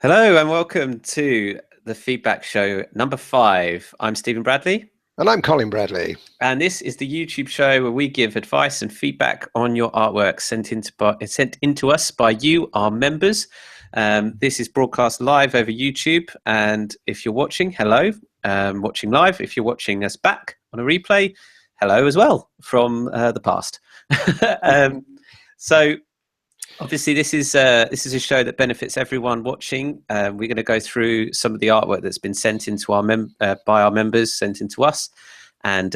Hello and welcome to the Feedback Show number 5. I'm Stephen Bradley, And I'm Colin Bradley. and this is the YouTube show where we give advice and feedback on your artwork sent into us by you, our members. This is broadcast live over YouTube, and if you're watching, hello, watching live. If you're watching us back on a replay, hello as well from the past. So. Obviously, this is a show that benefits everyone watching. We're going to go through some of the artwork that's been sent into by our members, sent into us, and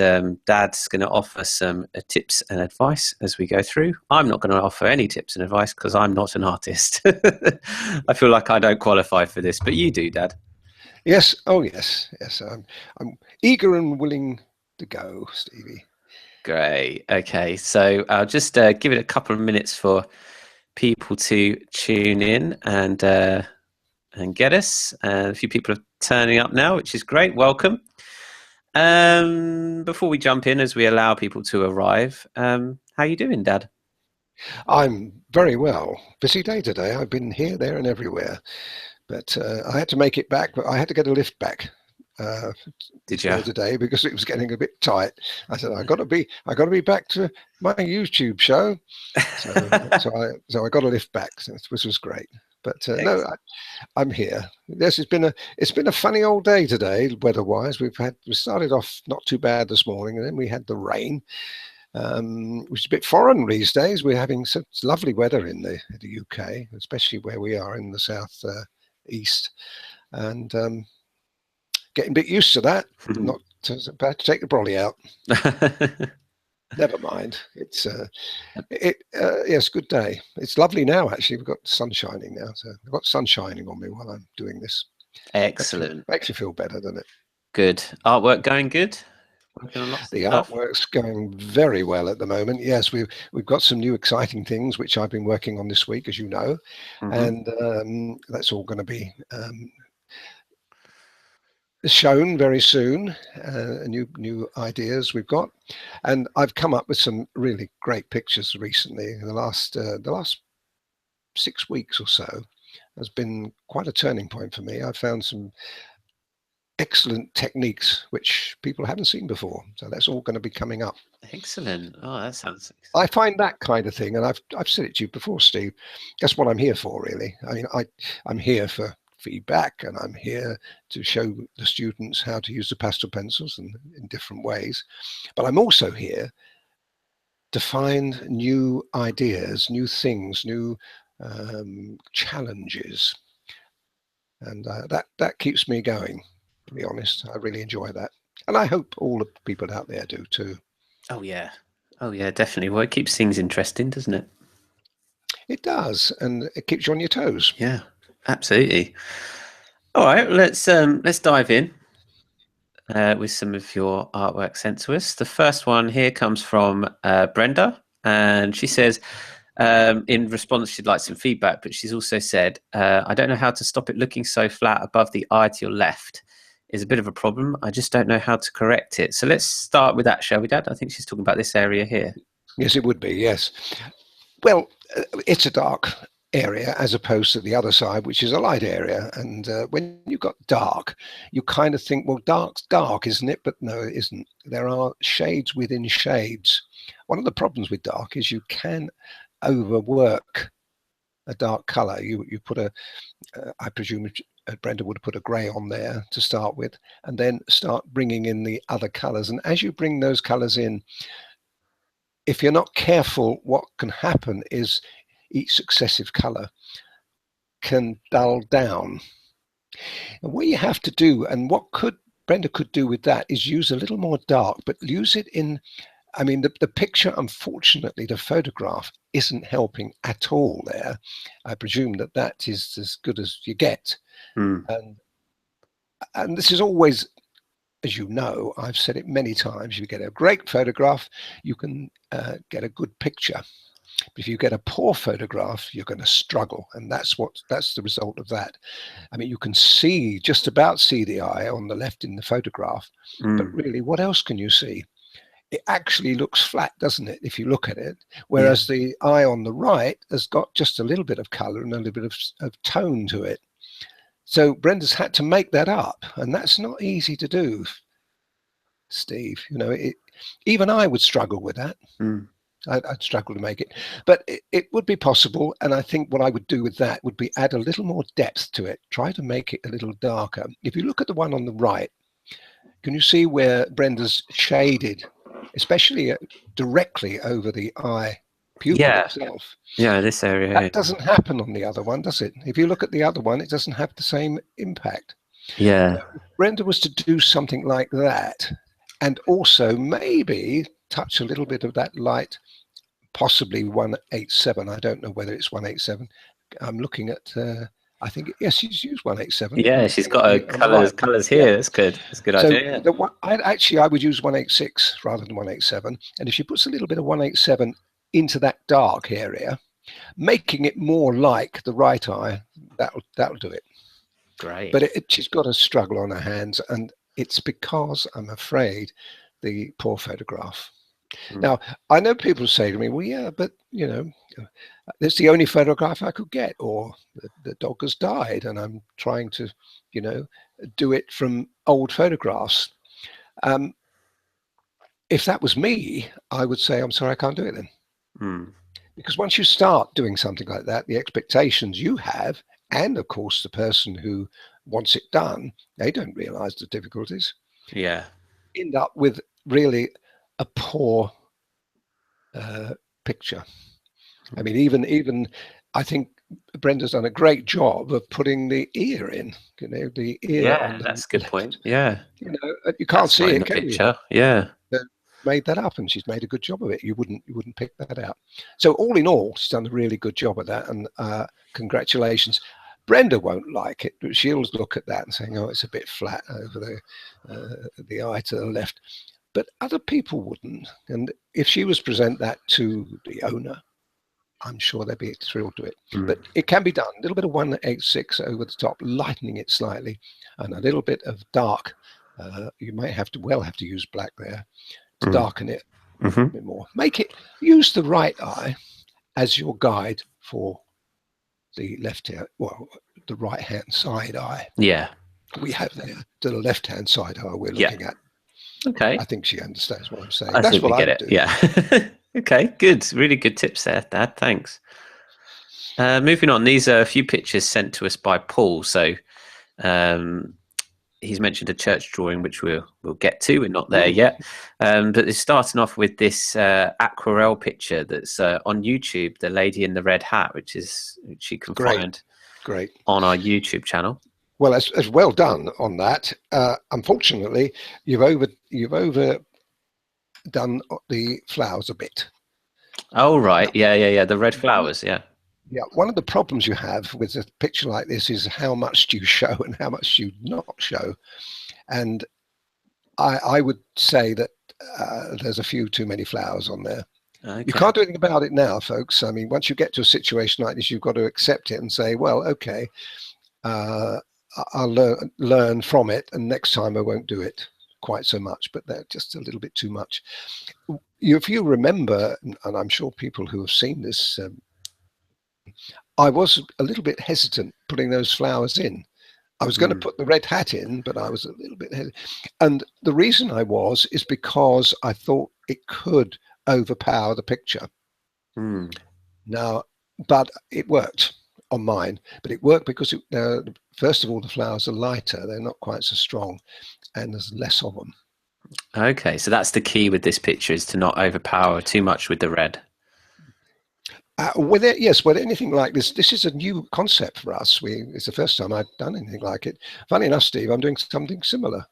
Dad's going to offer some tips and advice as we go through. I'm not going to offer any tips and advice because I'm not an artist. I feel like I don't qualify for this, but you do, Dad. Yes. Oh, yes. Yes. I'm eager and willing to go, Stevie. Great. Okay, so I'll just give it a couple of minutes for people to tune in and get us. A few people are turning up now, which is great. Welcome. Before we jump in, as we allow people to arrive, how are you doing, Dad? I'm very well. Busy day today. I've been here, there, and everywhere, but I had to make it back. But I had to get a lift back. Did you today because it was getting a bit tight? I said I got to be back to my YouTube show, so I got a lift back, which was great. But no, I'm here. Yes, it's been a funny old day today, weather-wise. We started off not too bad this morning, and then we had the rain, which is a bit foreign these days. We're having such lovely weather in the UK, especially where we are in the south east, and getting a bit used to that. Not about to take the brolly out. Never mind. It's yes, good day. It's lovely now. Actually, we've got sun shining now, so I've got sun shining on me while I'm doing this. Excellent. Makes you feel better, doesn't it? Good. Artwork going good. The artwork's going very well at the moment. Yes, we've got some new exciting things which I've been working on this week, as you know, and that's all going to be shown very soon. New ideas we've got, and I've come up with some really great pictures recently. In the last 6 weeks or so has been quite a turning point for me. I've found some excellent techniques which people haven't seen before, so that's all going to be coming up. Excellent. Oh, that sounds excellent. I find that kind of thing, and I've said it to you before, Steve, that's what I'm here for, really. I mean, I'm here for feedback, and I'm here to show the students how to use the pastel pencils in different ways, but I'm also here to find new ideas, new things, new challenges, and that keeps me going, to be honest. I really enjoy that, and I hope all the people out there do too. Oh yeah, definitely. Well, it keeps things interesting, doesn't it? It does, and it keeps you on your toes. Yeah, absolutely. All right, let's dive in with some of your artwork sent to us. The first one here comes from Brenda, and she says, in response, she'd like some feedback, but she's also said, I don't know how to stop it looking so flat above the eye to your left. Is a bit of a problem. I just don't know how to correct it. So let's start with that, shall we, Dad? I think she's talking about this area here. Yes, it would be, yes. Well, it's a dark area as opposed to the other side, which is a light area. And when you've got dark, you kind of think, well, dark's dark, isn't it? But no, it isn't. There are shades within shades. One of the problems with dark is you can overwork a dark color. You put I presume Brenda would have put a grey on there to start with, and then start bringing in the other colors. And as you bring those colors in, if you're not careful, what can happen is each successive color can dull down. And what you have to do, and what Brenda could do with that, is use a little more dark, but use it in, I mean, the picture, unfortunately, the photograph isn't helping at all there. I presume that is as good as you get. And this is always, as you know, I've said it many times, you get a great photograph, you can get a good picture. But if you get a poor photograph, you're going to struggle, and that's the result of that. I mean, you can just about see the eye on the left in the photograph, but really, what else can you see? It actually looks flat, doesn't it, if you look at it? Whereas the eye on the right has got just a little bit of color and a little bit of tone to it. So Brenda's had to make that up, and that's not easy to do, Steve. Even I would struggle with that. Mm. I'd struggle to make it, but it would be possible. And I think what I would do with that would be add a little more depth to it. Try to make it a little darker. If you look at the one on the right, can you see where Brenda's shaded, especially directly over the eye pupil Yeah, itself? yeah, this area. That doesn't happen on the other one, does it? If you look at the other one, it doesn't have the same impact. Yeah, If Brenda was to do something like that, and also maybe touch a little bit of that light, possibly 187. I don't know whether it's 187. I'm looking at. I think yes, she's used 187 yeah, on, she's on got a the on the right. colors Yeah. here. That's good. That's a good So idea. the one, I would use 186 rather than 187. And if she puts a little bit of 187 into that dark area, making it more like the right eye, that'll do it. Great. But she's got a struggle on her hands, and it's because I'm afraid the poor photograph. Mm. Now, I know people say to me, well, yeah, but it's the only photograph I could get, or the dog has died, and I'm trying to, do it from old photographs. If that was me, I would say, I'm sorry, I can't do it then. Mm. Because once you start doing something like that, the expectations you have, and of course the person who wants it done, they don't realize the difficulties, Yeah. end up with really a poor picture. I mean, even I think Brenda's done a great job of putting the ear in, the ear Yeah, on the that's a good left. point. Yeah, You can't that's not see in it, the can you? picture. Yeah. Made that up, and she's made a good job of it. You wouldn't pick that out. So all in all, she's done a really good job of that, and congratulations. Brenda won't like it, but she'll look at that and saying, "Oh, it's a bit flat over the eye to the left." But other people wouldn't, and if she was present that to the owner, I'm sure they'd be thrilled to it. Mm. But it can be done. A little bit of 186 over the top, lightening it slightly, and a little bit of dark. You might have to use black there to darken it a little bit more. Use the right eye as your guide for the left hand, the right hand side eye. Yeah. We have there to the left hand side eye we're looking at. Okay. I think she understands what I'm saying. I That's think what we I get would it. do. Yeah. Okay. Good. Really good tips there, Dad. Thanks. Moving on. These are a few pictures sent to us by Paul. So he's mentioned a church drawing, which we'll get to. We're not there yet. But it's starting off with this aquarelle picture that's on YouTube, The Lady in the Red Hat, which you can find on our YouTube channel. Well, as well done on that. Unfortunately, you've overdone the flowers a bit. Oh, right. Yeah. The red flowers. Yeah. Yeah, one of the problems you have with a picture like this is how much do you show and how much do you not show. And I would say that there's a few too many flowers on there. Okay. You can't do anything about it now, folks. I mean, once you get to a situation like this, you've got to accept it and say, well, okay, I'll learn from it, and next time I won't do it quite so much, but they're just a little bit too much. If you remember, and I'm sure people who have seen this, I was a little bit hesitant putting those flowers in. I was going to put the red hat in, but I was a little bit hesitant. And the reason I is because I thought it could overpower the picture. Now, but it worked on mine, but it worked because first of all, the flowers are lighter. They're not quite so strong, and there's less of them. Okay, so that's the key with this picture, is to not overpower too much with the red. With anything like this, this is a new concept for us. It's the first time I've done anything like it. Funny enough, Steve, I'm doing something similar.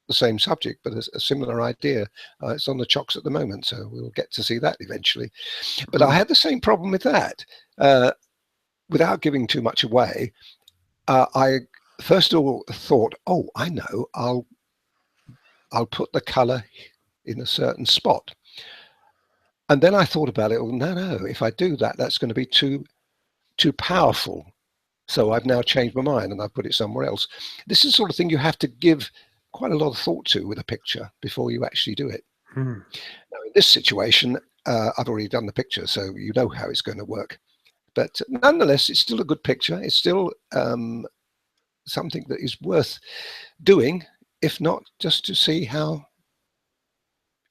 The same subject, but a similar idea. It's on the chocks at the moment, so we'll get to see that eventually. But I had the same problem with that. Without giving too much away, I first of all thought, oh, I know, I'll put the color in a certain spot. And then I thought about it. Well, no, if I do that, that's going to be too powerful. So I've now changed my mind and I've put it somewhere else. This is the sort of thing you have to give quite a lot of thought to with a picture before you actually do it. Now, in this situation, I've already done the picture, so you know how it's going to work. But nonetheless, it's still a good picture. It's still something that is worth doing, if not just to see how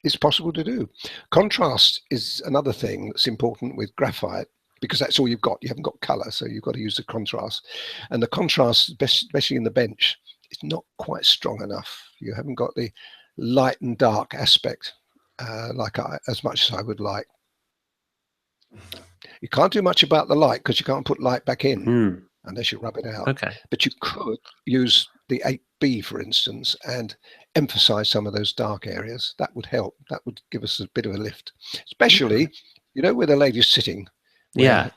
it's possible to do. Contrast is another thing that's important with graphite, because that's all you've got. You haven't got color, so you've got to use the contrast. And the contrast, especially in the bench, is not quite strong enough. You haven't got the light and dark aspect as much as I would like. You can't do much about the light because you can't put light back in unless you rub it out. Okay. But you could use the 8B, for instance, and emphasize some of those dark areas. That would help. That would give us a bit of a lift, especially, you know, where the lady's sitting. Yeah.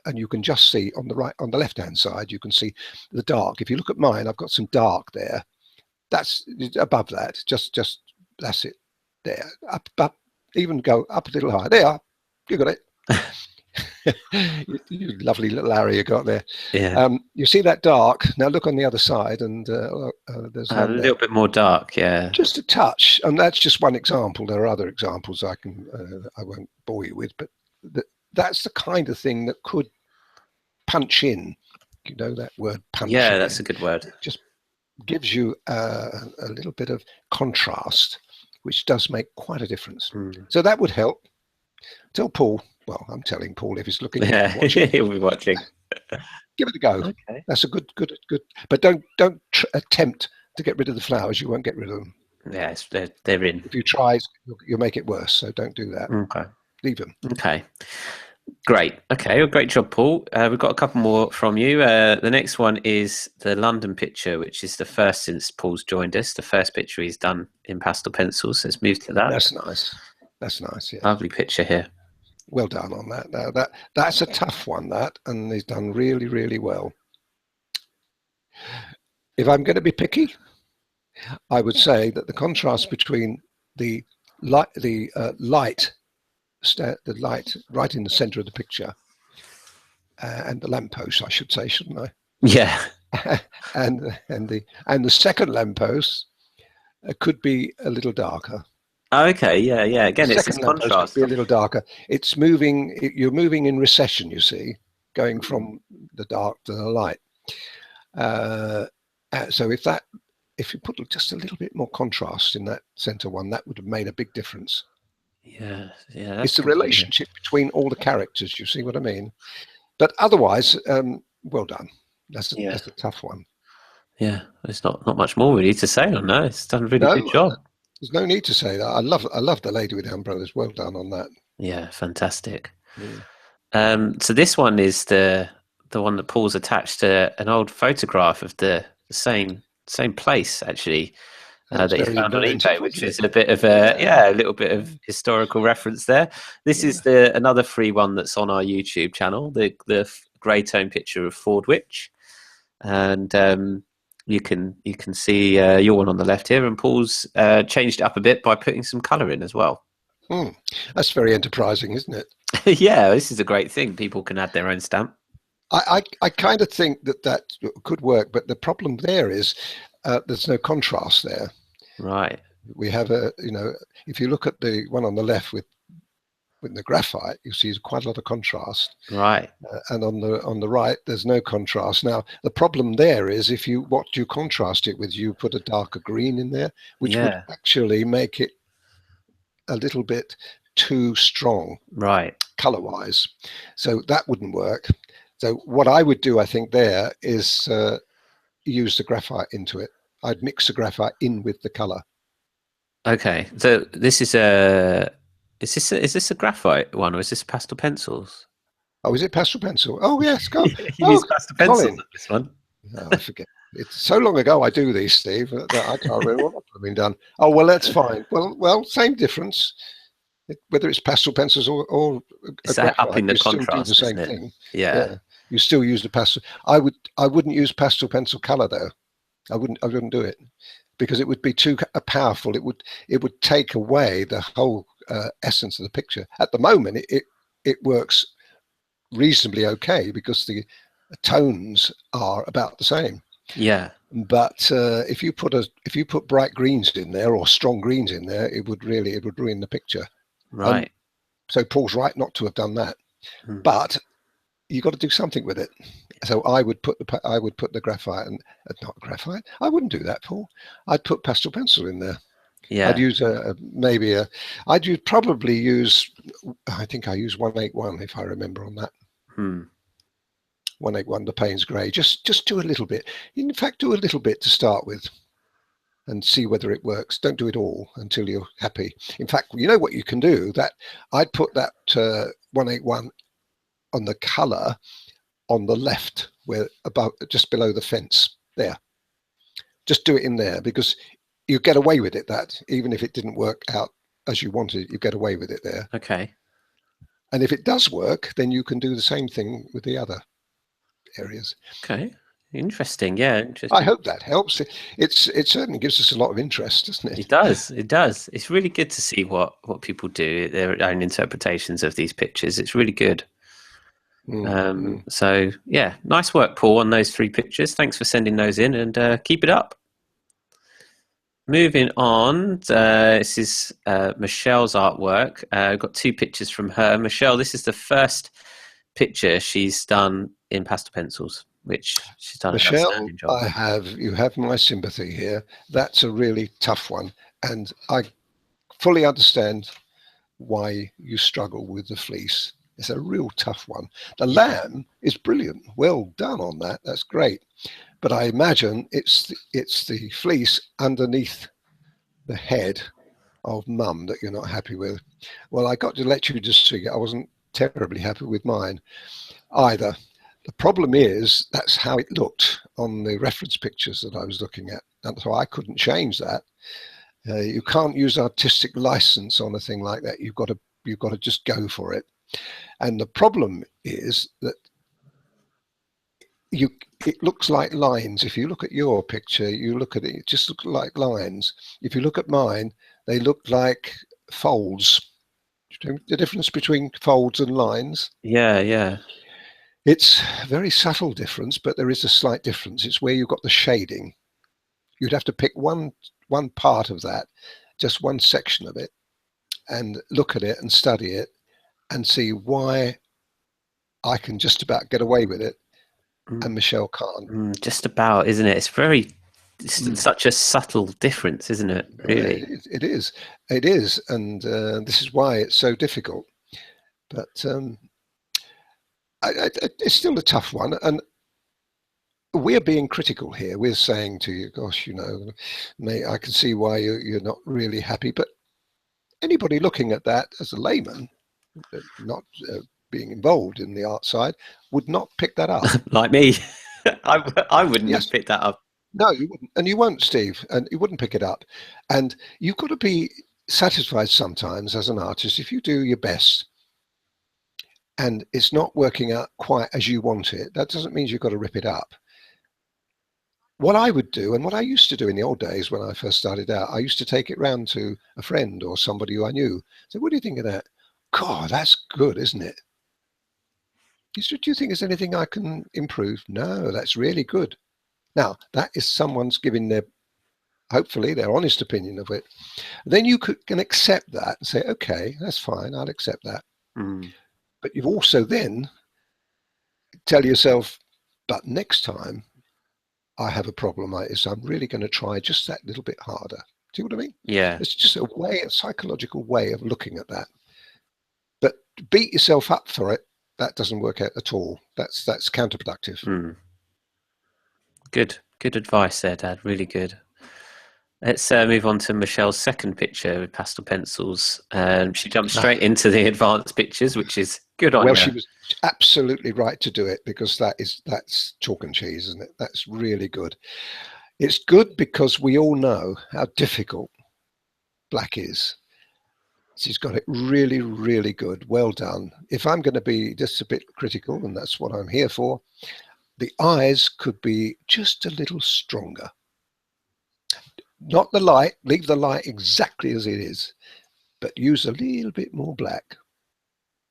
And you can just see on the left-hand side, you can see the dark. If you look at mine, I've got some dark there. That's above that. Just that's it. There. Up. Even go up a little higher. There. You got it. You lovely little area you got there. Yeah. You see that dark. Now look on the other side, and there's a little bit more dark. Yeah. Just a touch, and that's just one example. There are other examples I won't bore you with, but that's the kind of thing that could punch in. You know that word, punch. Yeah, that's a good word. It just gives you a little bit of contrast, which does make quite a difference. So that would help. Tell Paul. Well, I'm telling Paul if he's looking. Yeah, he'll be watching. Give it a go. Okay. That's a good. But don't attempt to get rid of the flowers. You won't get rid of them. Yes, they're in. If you try, you'll make it worse. So don't do that. Okay. Leave them. Okay. Great. Okay. Well, great job, Paul. We've got a couple more from you. The next one is the London picture, which is the first since Paul's joined us. The first picture he's done in pastel pencils. So let's move to that. That's nice. That's nice. Yeah. Lovely picture here. Well done on that. Now that's a tough one, and he's done really, really well. If I'm going to be picky, I would say that the contrast between the light right in the center of the picture, and the lamppost, I should say, shouldn't I? Yeah. and the second lamppost could be a little darker. Okay, yeah. Again, it's this contrast. Be a little darker. It's moving. You're moving in recession. You see, going from the dark to the light. So if you put just a little bit more contrast in that center one, that would have made a big difference. Yeah. It's the relationship between all the characters. You see what I mean? But otherwise, well done. That's a tough one. Yeah, there's not much more really to say on that. It's done a really good job. There's no need to say that. I love the lady with the umbrellas. Well done on that. Yeah, fantastic. Yeah. So this one is the one that Paul's attached to an old photograph of the same place actually that he found on eBay, which is a bit of a little bit of historical reference there. This is another free one that's on our YouTube channel. The grey tone picture of Ford Witch, and you can see your one on the left here, and Paul's changed it up a bit by putting some colour in as well. That's very enterprising, isn't it? Yeah, this is a great thing. People can add their own stamp. I kind of think that could work, but the problem there is there's no contrast there. Right. We have if you look at the one on the left with the graphite, you see quite a lot of contrast. Right. And on the right, there's no contrast. Now, the problem there is what you contrast it with, you put a darker green in there, which would actually make it a little bit too strong. Right. Color-wise. So that wouldn't work. So what I would do, I think, there is use the graphite into it. I'd mix the graphite in with the color. Okay. So this is is this a graphite one, or is this pastel pencils? Oh, is it pastel pencil? Oh, yes. God. You use pastel pencils on this one. No, I forget. It's so long ago I do these, Steve, that I can't remember what I've been done. Oh, well, that's fine. Well, same difference. Whether it's pastel pencils or graphite, up in the still do contrast, the same thing. Yeah. You still use the pastel. I wouldn't use pastel pencil color though. I wouldn't do it because it would be too powerful. It would take away the whole essence of the picture. At the moment, it works reasonably okay because the tones are about the same. Yeah. But if you put bright greens in there or strong greens in there, it would ruin the picture. Right. So Paul's right not to have done that. But you got to do something with it. So I would put the graphite and not graphite. I wouldn't do that, Paul. I'd put pastel pencil in there. I'd Yeah. use maybe a. Probably use. I think I use 181 if I remember on that. Hmm. 181, the Payne's Grey. Just do a little bit. In fact, do a little bit to start with, and see whether it works. Don't do it all until you're happy. In fact, you know what you can do. That I'd put that 181 on the colour on the left, where about just below the fence there. Just do it in there, because you get away with it. That even if it didn't work out as you wanted, you get away with it there. Okay. And if it does work, then you can do the same thing with the other areas. Okay. Interesting. Yeah. I Interesting. hope that helps. It certainly gives us a lot of interest, doesn't it? It does. It does. It's really good to see what people do, their own interpretations of these pictures. It's really good. So yeah, nice work, Paul, on those 3 pictures. Thanks for sending those in, and keep it up. Moving on, this is Michelle's artwork. I've got 2 pictures from her. Michelle, this is the first picture she's done in pastel pencils, which she's done an Michelle, outstanding job. you have my sympathy here. That's a really tough one, and I fully understand why you struggle with the fleece. It's a real tough one. The lamb is brilliant. Well done on that. That's great. But I imagine it's the fleece underneath the head of Mum that you're not happy with. Well, I got to let you just see. I wasn't terribly happy with mine either. The problem is that's how it looked on the reference pictures that I was looking at, and so I couldn't change that. You can't use artistic license on a thing like that. You've got to just go for it. And the problem is that it looks like lines. If you look at your picture, you look at it, it just looks like lines. If you look at mine, they look like folds. Do you know the difference between folds and lines? Yeah, yeah. It's a very subtle difference, but there is a slight difference. It's where you've got the shading. You'd have to pick one part of that, just one section of it, and look at it and study it and see why I can just about get away with it and Michelle can't. Just about, isn't it? It's such a subtle difference, isn't it? Really? It is, and this is why it's so difficult. But it's still a tough one, and we're being critical here. We're saying to you, gosh, mate, I can see why you're not really happy. But anybody looking at that as a layman, not being involved in the art side, would not pick that up. Like me. I wouldn't have picked that up. No, you wouldn't. And you won't, Steve. And you wouldn't pick it up. And you've got to be satisfied sometimes as an artist if you do your best and it's not working out quite as you want it. That doesn't mean you've got to rip it up. What I would do, and what I used to do in the old days when I first started out, I used to take it round to a friend or somebody who I knew. Say, what do you think of that? God, that's good, isn't it? He said, do you think there's anything I can improve? No, that's really good. Now, that is someone's giving hopefully their honest opinion of it. Then you can accept that and say, okay, that's fine, I'll accept that. But you've also then tell yourself, but next time I have a problem like this, I'm really going to try just that little bit harder. See what I mean? Yeah. It's just a psychological way of looking at that. But beat yourself up for it, that doesn't work out at all. That's counterproductive. Good advice there, Dad. Really good. Let's move on to Michelle's second picture with pastel pencils. She jumped straight into the advanced pictures, which is good on her. Well, she was absolutely right to do it, because that's chalk and cheese, isn't it? That's really good. It's good because we all know how difficult black is. She's got it really, really good. Well done. If I'm going to be just a bit critical, and that's what I'm here for, the eyes could be just a little stronger. Not the light, leave the light exactly as it is, but use a little bit more black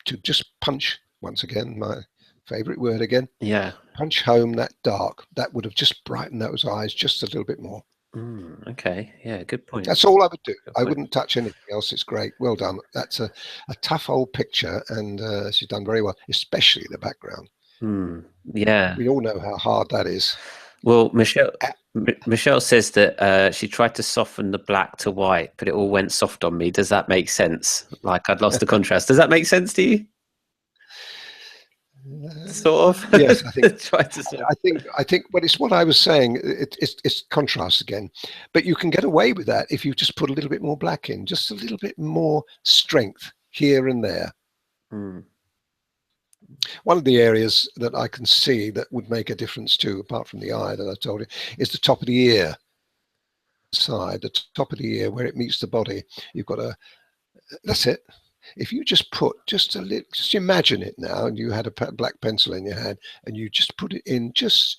to just punch, once again, my favorite word again. Yeah. Punch home that dark. That would have just brightened those eyes just a little bit more. Okay. Yeah, good point. That's all I would do. I wouldn't touch anything else. It's great. Well done. That's a tough old picture, and she's done very well, especially the background. Yeah. We all know how hard that is. Well, Michelle says that she tried to soften the black to white, but it all went soft on me. Does that make sense? Like I'd lost the contrast. Does that make sense to you? Sort Yes, I think of. Try to sort of. I think but it's what I was saying. It's contrast again, but you can get away with that if you just put a little bit more black in, just a little bit more strength here and there. Hmm. One of the areas that I can see that would make a difference too, apart from the eye that I told you, is the top of the ear side, the top of the ear where it meets the body. You've got a, that's it. If you just put just a little, just imagine it now, and you had a black pencil in your hand, and you just put it in, just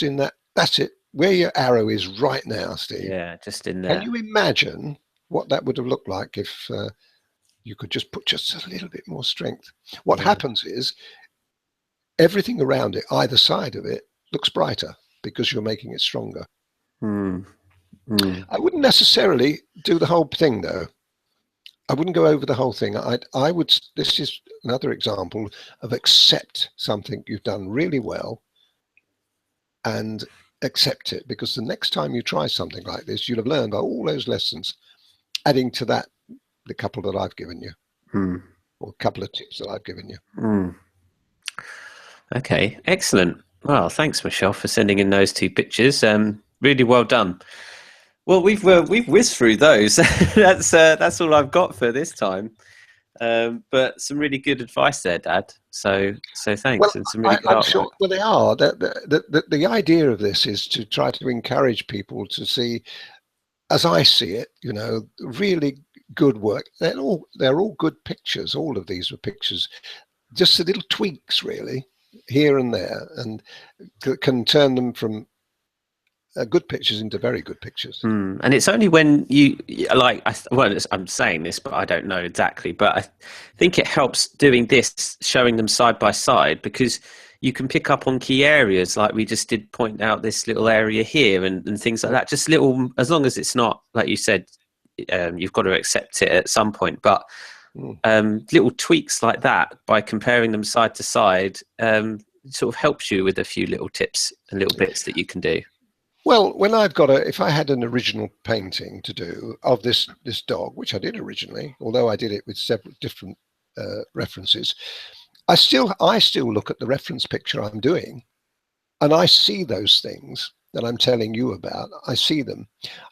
in that. That's it. Where your arrow is right now, Steve. Yeah, just in Can there. you imagine what that would have looked like if you could just put just a little bit more strength? What Yeah. happens is everything around it, either side of it, looks brighter because you're making it stronger. Hmm. Hmm. I wouldn't necessarily do the whole thing though. I wouldn't go over the whole thing. I would. This is another example of accept something you've done really well and accept it, because the next time you try something like this, you'll have learned all those lessons. Adding to that, the couple that I've given you, Hmm. or a couple of tips that I've given you. Hmm. Okay, excellent. Well, thanks, Michelle, for sending in those two pictures. Really well done. Well, we've whizzed through those. That's all I've got for this time. But some really good advice there, Dad. So Well, thanks, and some really good I'm artwork. sure. Well, they are. The idea of this is to try to encourage people to see, as I see it, really good work. They're all good pictures. All of these were pictures, just the little tweaks, really, here and there, and can turn them from good pictures into very good pictures. And it's only when you like. I'm saying this, but I don't know exactly. But I think it helps doing this, showing them side by side, because you can pick up on key areas. Like we just did point out this little area here and things like that. Just little, as long as it's not like you said, you've got to accept it at some point. But Mm. little tweaks like that, by comparing them side to side, sort of helps you with a few little tips and little bits that you can do. Well, when if I had an original painting to do of this dog, which I did originally, although I did it with several different references, I still look at the reference picture I'm doing, and I see those things that I'm telling you about. I see them.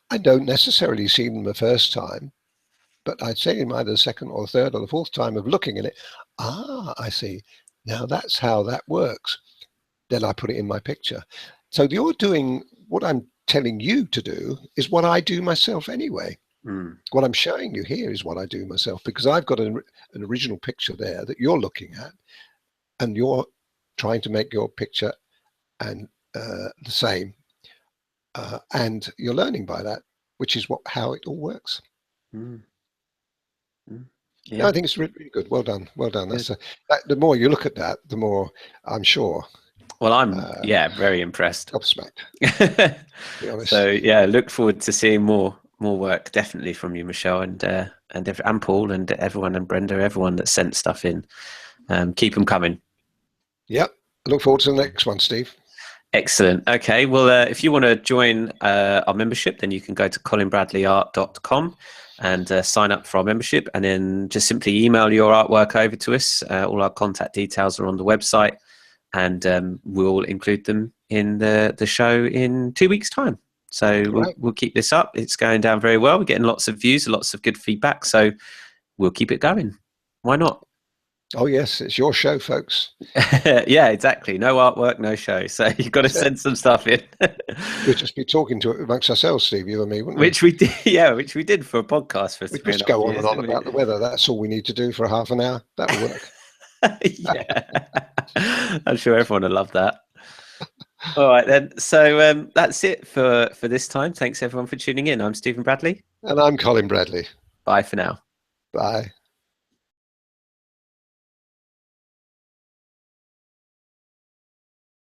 I don't necessarily see them the first time, but I'd say in either the second or the third or the fourth time of looking at it, I see. Now that's how that works. Then I put it in my picture. So you're doing what I'm telling you to do is what I do myself anyway. Mm. What I'm showing you here is what I do myself, because I've got an original picture there that you're looking at, and you're trying to make your picture and the same, and you're learning by that, which is how it all works. Mm. Mm. No, Yeah, I think it's really, really good. Well done, well done. good. The more you look at that, the more I'm sure Well, I'm uh, very impressed. gobsmacked. To be So honest. yeah, look forward to seeing more work definitely from you, Michelle, and Paul and everyone, and Brenda, everyone that sent stuff in. Keep them coming. Yep. I look forward to the next one, Steve. Excellent. Okay. Well, if you want to join our membership, then you can go to colinbradleyart.com and sign up for our membership, and then just simply email your artwork over to us. All our contact details are on the website, and we'll include them in the show in 2 weeks' time. So Great. we'll keep this up. It's going down very well. We're getting lots of views, lots of good feedback. So we'll keep it going. Why not? Oh, yes. It's your show, folks. Yeah, exactly. No artwork, no show. So you've got to That's it. send some stuff in. We'd just be talking to it amongst ourselves, Steve, you and me, wouldn't we? Which we did, yeah, which we did for a podcast for We'd three and just a half go on and years, on didn't about the weather. That's all we need to do for half an hour. That'll work. Yeah. I'm sure everyone will love that. All right, then. So that's it for this time. Thanks, everyone, for tuning in. I'm Stephen Bradley. And I'm Colin Bradley. Bye for now. Bye.